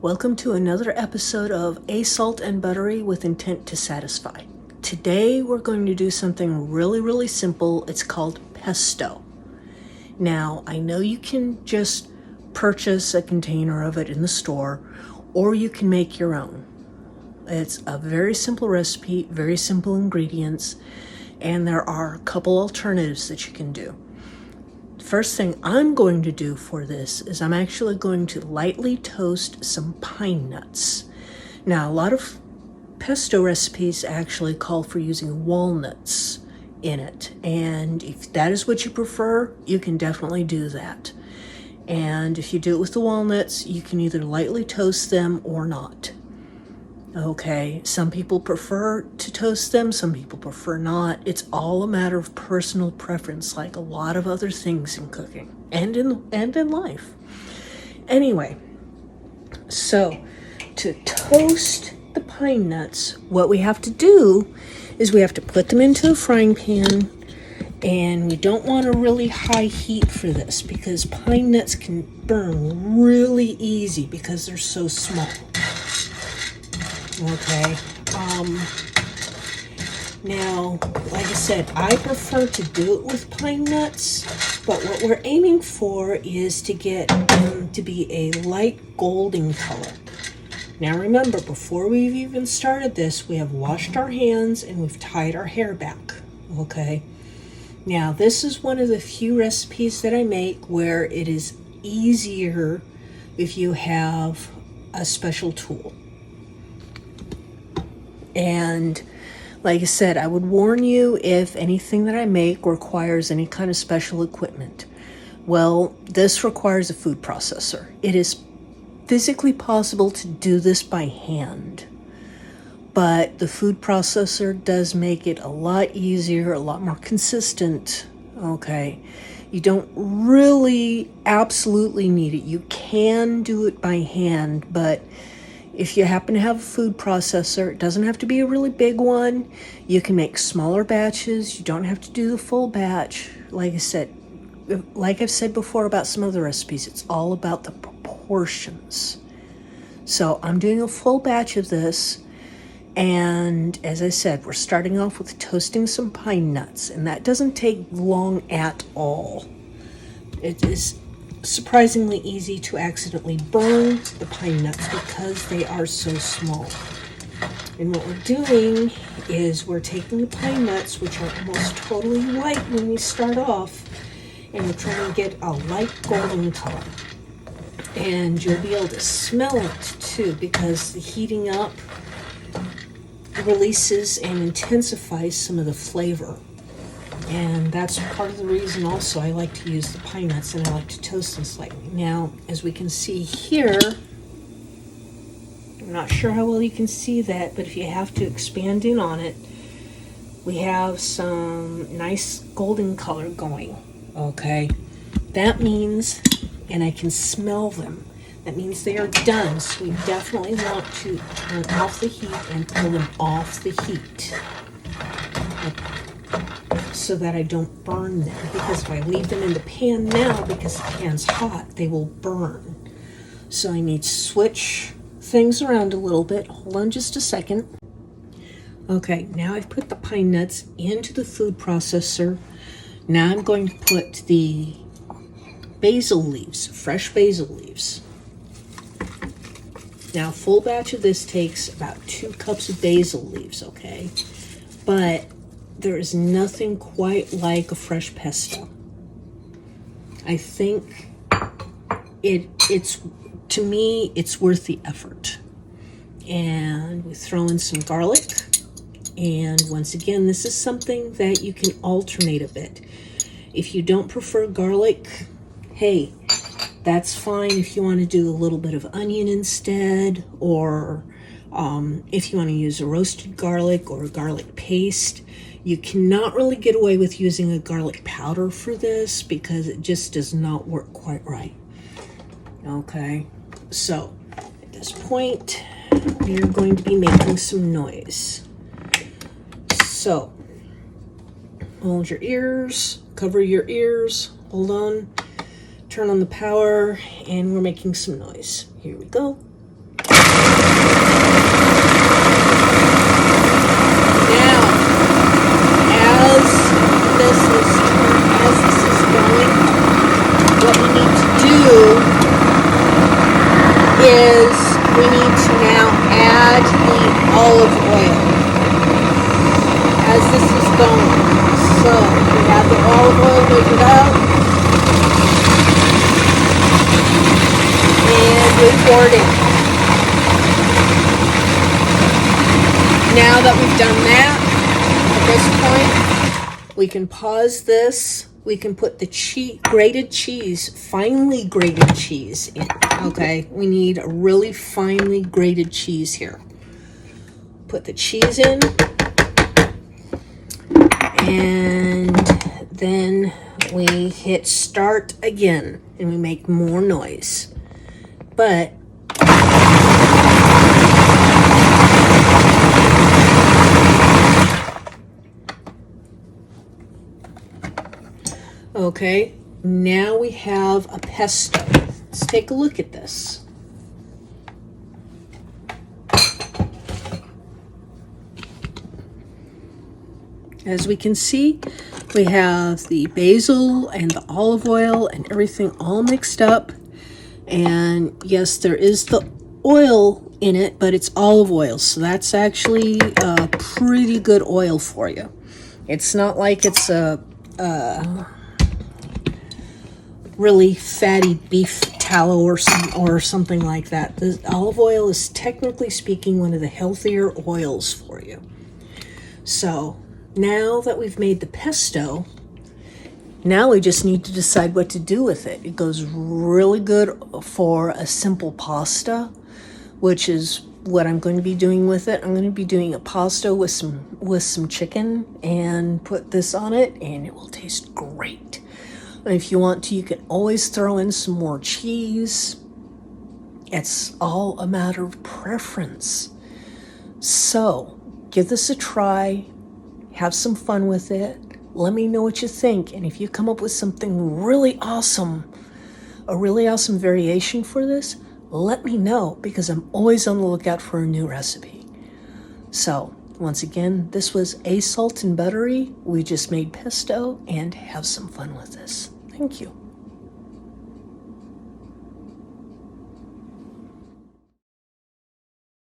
Welcome to another episode of A Salt and Buttery with Intent to Satisfy. Today we're going to do something really simple. It's called pesto. Now, I know you can just purchase a container of it in the store, or you can make your own. It's a very simple recipe, very simple ingredients, and there are a couple alternatives that you can do. First thing I'm going to do for this is I'm actually going to lightly toast some pine nuts. Now, a lot of pesto recipes actually call for using walnuts in it, and if that is what you prefer, you can definitely do that. And if you do it with the walnuts, you can either lightly toast them or not. Okay, some people prefer to toast them, some people prefer not. It's all a matter of personal preference, like a lot of other things in cooking and in life. Anyway, so to toast the pine nuts, what we have to do is we have to put them into the frying pan, and we don't want a really high heat for this because pine nuts can burn really easy because they're so small. Okay, now, like I said, I prefer to do it with pine nuts, but what we're aiming for is to get them to be a light golden color. Now remember, before we've even started this, we have washed our hands and we've tied our hair back, okay? Now, this is one of the few recipes that I make where it is easier if you have a special tool. And like I said, I would warn you if anything that I make requires any kind of special equipment. Well, this requires a food processor. It is physically possible to do this by hand, but the food processor does make it a lot easier, a lot more consistent. Okay, you don't really absolutely need it. You can do it by hand, but if you happen to have a food processor, it doesn't have to be a really big one. You can make smaller batches. You don't have to do the full batch. Like I've said before about some other recipes, it's all about the proportions. So I'm doing a full batch of this. And as I said, we're starting off with toasting some pine nuts. And that doesn't take long at all. It is surprisingly easy to accidentally burn the pine nuts because they are so small. And what we're doing is we're taking the pine nuts, which are almost totally white when we start off, and we're trying to get a light golden color. And you'll be able to smell it too, because the heating up releases and intensifies some of the flavor. And that's part of the reason also I like to use the pine nuts, and I like to toast them slightly. Now, as we can see here, I'm not sure how well you can see that, but if you have to expand in on it, we have some nice golden color going, okay? That means, and I can smell them, that means they are done. So we definitely want to turn off the heat and pull them off the heat, so that I don't burn them, because if I leave them in the pan now, because the pan's hot, they will burn. So I need to switch things around a little bit. Hold on just a second. Okay, now I've put the pine nuts into the food processor. Now I'm going to put the basil leaves, fresh basil leaves. Now, a full batch of this takes about 2 cups of basil leaves, okay? But there is nothing quite like a fresh pesto. I think it's to me, it's worth the effort. And we throw in some garlic. And once again, this is something that you can alternate a bit. If you don't prefer garlic, hey, that's fine if you want to do a little bit of onion instead, or if you want to use a roasted garlic or a garlic paste. You cannot really get away with using a garlic powder for this because it just does not work quite right. Okay, so at this point, we are going to be making some noise. So, hold your ears, cover your ears, hold on, turn on the power, and we're making some noise. Here we go. this is going. So we have the olive oil measured out. And we poured it. Now that we've done that, at this point, we can pause this. We can put the grated cheese, finely grated cheese in. Okay, we need a really finely grated cheese here. Put the cheese in. And then we hit start again and we make more noise. But okay, now we have a pesto. Let's take a look at this. As we can see, we have the basil and the olive oil and everything all mixed up. And yes, there is the oil in it, but it's olive oil, so that's actually a pretty good oil for you. It's not like it's a really fatty beef tallow or something like that. The olive oil is, technically speaking, one of the healthier oils for you. So now that we've made the pesto, now we just need to decide what to do with it. It goes really good for a simple pasta, which is what I'm going to be doing with it. I'm going to be doing a pasta with some chicken and put this on it, and it will taste great. And if you want to, you can always throw in some more cheese. It's all a matter of preference. So give this a try. Have some fun with it. Let me know what you think. And if you come up with something really awesome, a really awesome variation for this, let me know, because I'm always on the lookout for a new recipe. So once again, this was A Salt and Buttery. We just made pesto, and have some fun with this. Thank you.